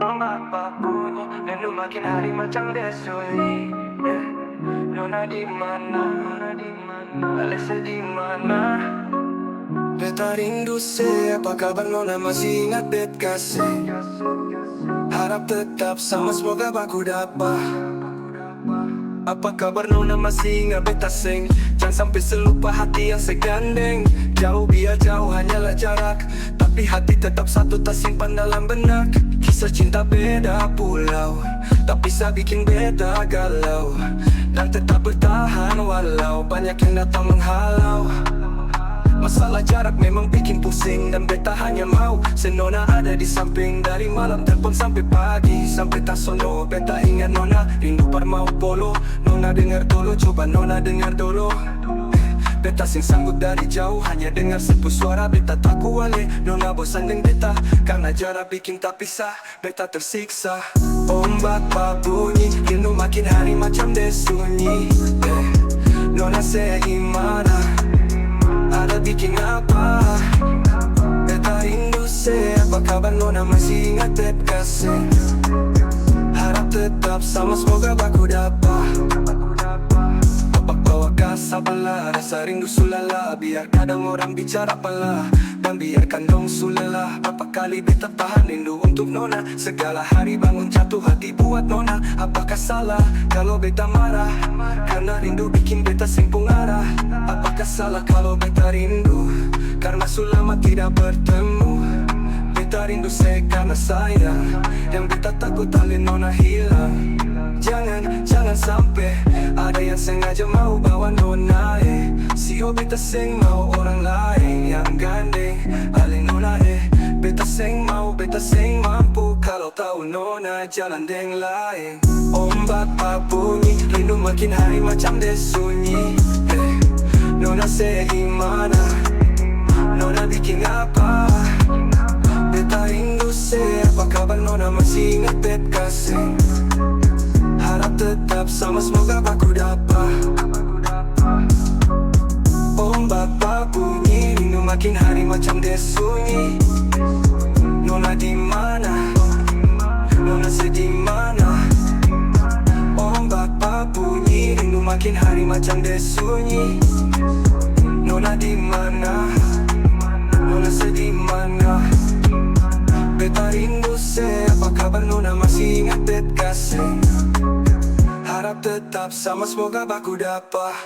Ombak bunyi dan makin hari macam dia sunyi. Nona di mana? Alesya di mana? Beta rindu se, apa kabar nona, masih ingat bet kasih. Harap tetap sama, semoga baku dapat. Apa kabar nona, masih ingat beta sing. Jangan sampai selupa hati yang segandeng. Jauh biar jauh hanyalah jarak, tapi hati tetap satu, tak simpan dalam benak. Kisah cinta beda pulau, tak bisa bikin beta galau. Dan tetap bertahan walau banyak yang datang menghalau. Masalah jarak memang bikin pusing, dan beta hanya mau senona ada di samping. Dari malam telepon sampai pagi, sampai tak sono beta ingat nona. Rindu par mau polo, nona dengar dulu, coba nona dengar dulu. Beta sing sanggup dari jauh, hanya dengar sepu suara beta tak kuale. Nona bosan dengan beta, karena jarak bikin tak pisah. Beta tersiksa. Ombak bunyi, rindu makin hari macam dia sunyi. Nona segimana? Ada bikin apa? Beta rindu se, apa kabar nona, masih ingat bet kasih. Harap tetap sama, semoga baku dapat. Opak bawa gas apalah, rasa rindu sulala. Biar kadang orang bicara apalah, dan biarkan dong sulala. Berapa kali beta tahan rindu untuk nona. Segala hari bangun jatuh hati buat nona. Apakah salah kalau beta marah? Karena rindu bikin beta sing pengarah. Apakah salah kalau beta rindu karena sulama tidak bertemu? Beta rindu saya karena sayang, yang beta takut alin nona hilang. Jangan sampai ada yang sengaja mau bawa nona. Sio beta sing mau orang lain yang gandeng alin nona. Beta sing mampu kalau tahu nona jalan deng lain. Ombak bunyi, rindu makin hari macam dia sunyi. Nona segimana? Nona bikin apa? Beta rindu se, apa kabar nona, masih ingat bet kasih. Harap tetap sama, semoga baku dapat. Ombak bunyi, rindu makin hari macam dia sunyi. Nona di mana? Nona sedih mana? Ombak bunyi, rindu makin hari macam dia sunyi. Nona di mana? Nona sedih mana? Beta rindu se, apa kabar nona, masih ingat bet kasih. Harap tetap sama, semoga baku dapat.